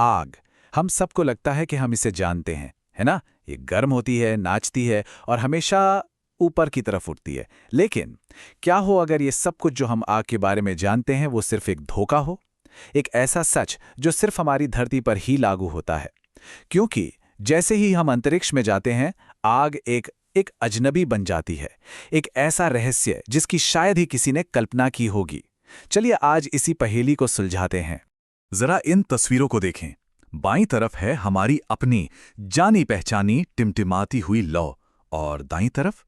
आग। हम सबको लगता है कि हम इसे जानते हैं, है ना? ये गर्म होती है, नाचती है और हमेशा ऊपर की तरफ उठती है। लेकिन क्या हो अगर ये सब कुछ जो हम आग के बारे में जानते हैं वो सिर्फ एक धोखा हो? एक ऐसा सच जो सिर्फ हमारी धरती पर ही लागू होता है। क्योंकि जैसे ही हम अंतरिक्ष में जाते हैं, आग एक एक अजनबी बन जाती है। एक ऐसा रहस्य जिसकी शायद ही किसी ने कल्पना की होगी। चलिए आज इसी पहेली को सुलझाते हैं। जरा इन तस्वीरों को देखें। बाईं तरफ है हमारी अपनी जानी पहचानी टिमटिमाती हुई लौ, और दाईं तरफ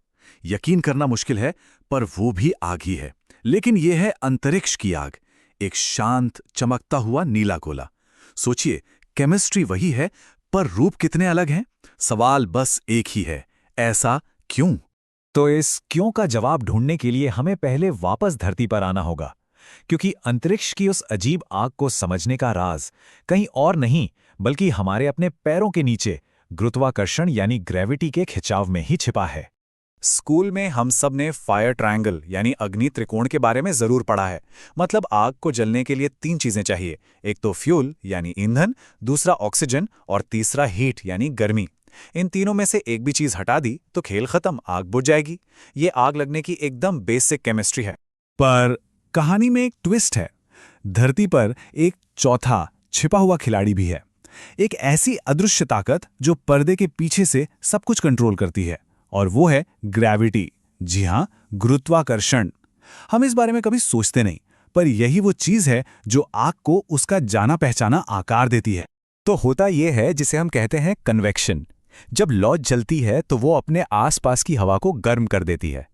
यकीन करना मुश्किल है पर वो भी आग ही है। लेकिन ये है अंतरिक्ष की आग, एक शांत चमकता हुआ नीला गोला। सोचिए, केमिस्ट्री वही है पर रूप कितने अलग हैं। सवाल बस एक ही है, ऐसा क्यों? तो इस क्यों का जवाब ढूंढने के लिए हमें पहले वापस धरती पर आना होगा, क्योंकि अंतरिक्ष की उस अजीब आग को समझने का राज कहीं और नहीं बल्कि हमारे अपने पैरों के नीचे गुरुत्वाकर्षण यानी ग्रेविटी के खिंचाव में ही छिपा है। स्कूल में हम सब ने फायर ट्रायंगल यानी अग्नि त्रिकोण के बारे में जरूर पढ़ा है। मतलब आग को जलने के लिए 3 चीजें चाहिए, एक तो फ्यूल यानी ईंधन, दूसरा ऑक्सीजन और तीसरा हीट यानी गर्मी। इन तीनों में से एक भी चीज हटा दी तो खेल खत्म, आग बुझ जाएगी। ये आग लगने की एकदम बेसिक केमिस्ट्री है। पर कहानी में एक ट्विस्ट है। धरती पर एक चौथा छिपा हुआ खिलाड़ी भी है, एक ऐसी अदृश्य ताकत जो पर्दे के पीछे से सब कुछ कंट्रोल करती है, और वो है ग्रेविटी। जी हां, गुरुत्वाकर्षण। हम इस बारे में कभी सोचते नहीं, पर यही वो चीज है जो आग को उसका जाना पहचाना आकार देती है। तो होता यह है जिसे हम कहते हैं कन्वेक्शन। जब लौ जलती है तो वो अपने आसपास की हवा को गर्म कर देती है।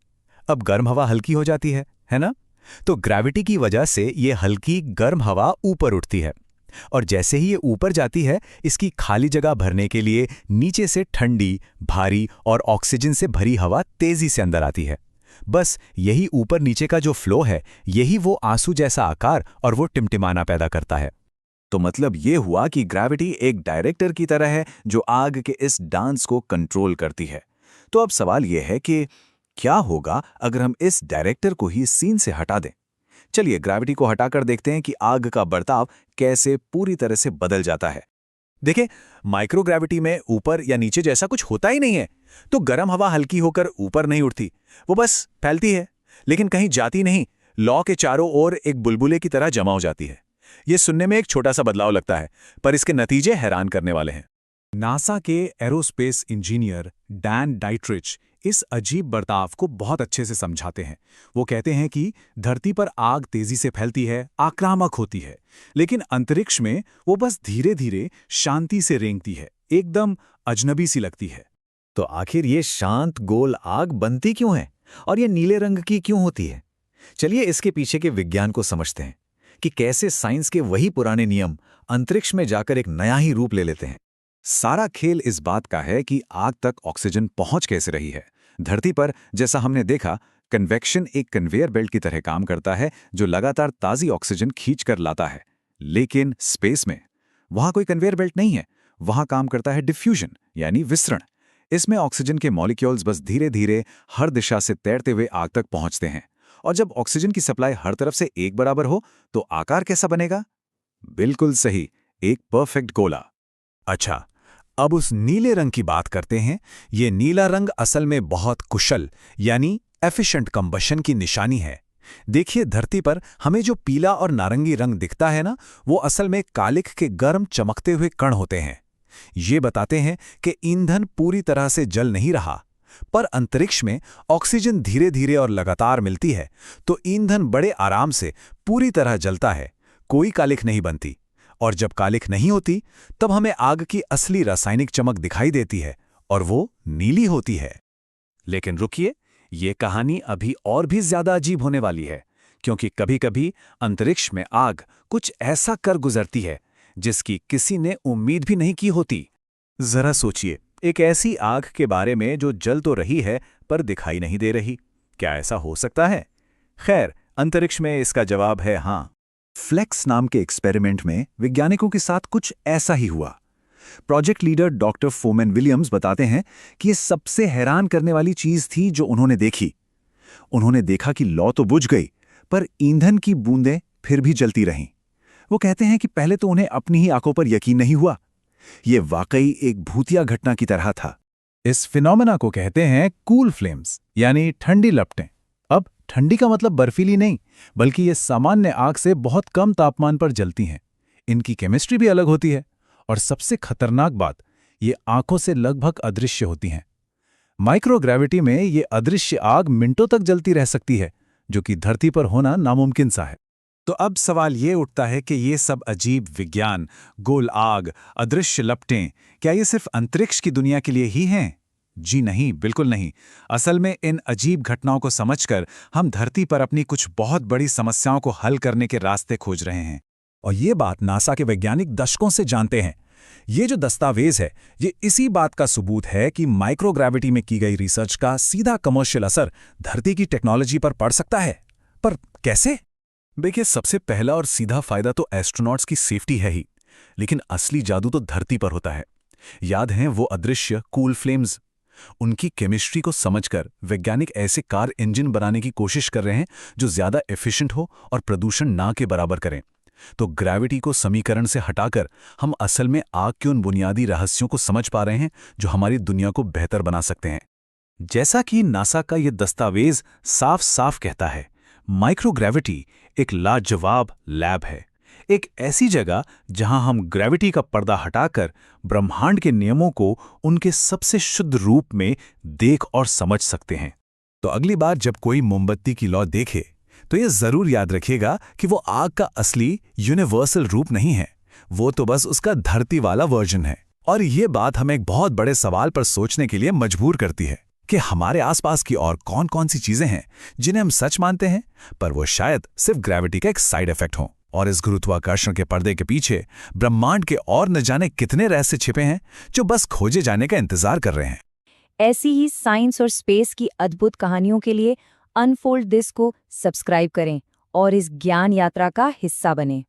अब गर्म हवा हल्की हो जाती है ना? तो ग्रेविटी की वजह से ये हल्की गर्म हवा ऊपर उठती है, और जैसे ही ये ऊपर जाती है, इसकी खाली जगह भरने के लिए नीचे से ठंडी, भारी और ऑक्सीजन से भरी हवा तेजी से अंदर आती है। बस यही ऊपर नीचे का जो फ्लो है, यही वो आंसू जैसा आकार और वो टिमटिमाना पैदा करता है। तो मतलब ये हुआ कि ग्रेविटी एक डायरेक्टर की तरह है जो आग के इस डांस को कंट्रोल करती है। तो अब सवाल यह है कि क्या होगा अगर हम इस डायरेक्टर को ही सीन से हटा दें? चलिए ग्रेविटी को हटाकर देखते हैं कि आग का बर्ताव कैसे पूरी तरह से बदल जाता है। देखिए, माइक्रोग्रेविटी में ऊपर या नीचे जैसा कुछ होता ही नहीं है। तो गर्म हवा हल्की होकर ऊपर नहीं उठती, वो बस फैलती है, लेकिन कहीं जाती नहीं, लौ के चारों ओर एक बुलबुले की तरह जमा हो जाती है। ये सुनने में एक छोटा सा बदलाव लगता है, पर इसके नतीजे हैरान करने वाले हैं। नासा के एरोस्पेस इंजीनियर डैन डाइट्रिच इस अजीब बर्ताव को बहुत अच्छे से समझाते हैं। वो कहते हैं कि धरती पर आग तेजी से फैलती है, आक्रामक होती है, लेकिन अंतरिक्ष में वो बस धीरे धीरे शांति से रेंगती है, एकदम अजनबी सी लगती है। तो आखिर ये शांत गोल आग बनती क्यों है और ये नीले रंग की क्यों होती है? चलिए इसके पीछे के विज्ञान को समझते हैं कि कैसे साइंस के वही पुराने नियम अंतरिक्ष में जाकर एक नया ही रूप ले लेते हैं। सारा खेल इस बात का है कि आग तक ऑक्सीजन पहुंच कैसे रही है। धरती पर जैसा हमने देखा, कन्वेक्शन एक कन्वेयर बेल्ट की तरह काम करता है जो लगातार ताज़ी ऑक्सीजन खींच कर लाता है। लेकिन स्पेस में वहां कोई कन्वेयर बेल्ट नहीं है, वहां काम करता है डिफ्यूजन यानी विसरण। इसमें ऑक्सीजन के मॉलिक्यूल्स बस धीरे धीरे हर दिशा से तैरते हुए आग तक पहुंचते हैं, और जब ऑक्सीजन की सप्लाई हर तरफ से एक बराबर हो तो आकार कैसा बनेगा? बिल्कुल सही, एक परफेक्ट गोला। अच्छा, अब उस नीले रंग की बात करते हैं। ये नीला रंग असल में बहुत कुशल यानी एफिशिएंट कंबशन की निशानी है। देखिए, धरती पर हमें जो पीला और नारंगी रंग दिखता है ना, वो असल में कालिख के गर्म चमकते हुए कण होते हैं। ये बताते हैं कि ईंधन पूरी तरह से जल नहीं रहा। पर अंतरिक्ष में ऑक्सीजन धीरे धीरे और लगातार मिलती है, तो ईंधन बड़े आराम से पूरी तरह जलता है, कोई कालिख नहीं बनती। और जब कालिख नहीं होती, तब हमें आग की असली रासायनिक चमक दिखाई देती है, और वो नीली होती है। लेकिन रुकिए, ये कहानी अभी और भी ज्यादा अजीब होने वाली है, क्योंकि कभी-कभी अंतरिक्ष में आग कुछ ऐसा कर गुजरती है जिसकी किसी ने उम्मीद भी नहीं की होती। जरा सोचिए, एक ऐसी आग के बारे में जो जल तो रही है पर दिखाई नहीं दे रही। क्या ऐसा हो सकता है? खैर, अंतरिक्ष में इसका जवाब है हाँ। फ्लेक्स नाम के एक्सपेरिमेंट में वैज्ञानिकों के साथ कुछ ऐसा ही हुआ। Project leader doctor foemen Williams बताते हैं कि ये सबसे हैरान करने वाली चीज थी जो उन्होंने देखी। उन्होंने देखा कि लौ तो बुझ गई, पर ईंधन की बूंदें फिर भी जलती रहीं। वो कहते हैं कि पहले तो उन्हें अपनी ही आंखों पर यकीन नहीं हुआ। ये वाकई एक भूतिया घटना की तरह था। इस फिनोमेना को कहते हैं कूल फ्लेम्स, यानी ठंडी लपटें। अब ठंडी का मतलब बर्फीली नहीं, बल्कि ये सामान्य आग से बहुत कम तापमान पर जलती हैं। इनकी केमिस्ट्री भी अलग होती है, और सबसे खतरनाक बात, ये आंखों से लगभग अदृश्य होती हैं। माइक्रोग्रेविटी में ये अदृश्य आग मिनटों तक जलती रह सकती है, जो कि धरती पर होना नामुमकिन सा है। तो अब सवाल ये उठता है कि ये सब अजीब विज्ञान, गोल आग, अदृश्य लपटें, क्या ये सिर्फ अंतरिक्ष की दुनिया के लिए ही हैं? जी नहीं, बिल्कुल नहीं। असल में इन अजीब घटनाओं को समझकर हम धरती पर अपनी कुछ बहुत बड़ी समस्याओं को हल करने के रास्ते खोज रहे हैं। और ये बात नासा के वैज्ञानिक दशकों से जानते हैं। ये जो दस्तावेज है, ये इसी बात का सबूत है कि माइक्रोग्रेविटी में की गई रिसर्च का सीधा कमर्शियल असर धरती की टेक्नोलॉजी पर पड़ सकता है। पर कैसे? देखिए, सबसे पहला और सीधा फायदा तो एस्ट्रोनॉट्स की सेफ्टी है ही, लेकिन असली जादू तो धरती पर होता है। याद हैं वो अदृश्य कूल फ्लेम्स? उनकी केमिस्ट्री को समझकर वैज्ञानिक ऐसे कार इंजन बनाने की कोशिश कर रहे हैं जो ज्यादा एफिशिएंट हो और प्रदूषण ना के बराबर करें। तो ग्रेविटी को समीकरण से हटाकर हम असल में आग के उन बुनियादी रहस्यों को समझ पा रहे हैं जो हमारी दुनिया को बेहतर बना सकते हैं। जैसा कि नासा का यह दस्तावेज साफ साफ कहता है, माइक्रोग्रेविटी एक लाजवाब लैब है, एक ऐसी जगह जहां हम ग्रेविटी का पर्दा हटाकर ब्रह्मांड के नियमों को उनके सबसे शुद्ध रूप में देख और समझ सकते हैं। तो अगली बार जब कोई मोमबत्ती की लौ देखे तो ये जरूर याद रखिएगा कि वो आग का असली यूनिवर्सल रूप नहीं है, वो तो बस उसका धरती वाला वर्जन है। और ये बात हमें एक बहुत बड़े सवाल पर सोचने के लिए मजबूर करती है कि हमारे आसपास की और कौन कौन सी चीजें हैं जिन्हें हम सच मानते हैं, पर वो शायद सिर्फ ग्रेविटी का एक साइड इफेक्ट हो। और इस गुरुत्वाकर्षण के पर्दे के पीछे ब्रह्मांड के और न जाने कितने रहस्य छिपे हैं जो बस खोजे जाने का इंतजार कर रहे हैं। ऐसी ही साइंस और स्पेस की अद्भुत कहानियों के लिए अनफोल्ड दिस को सब्सक्राइब करें और इस ज्ञान यात्रा का हिस्सा बनें।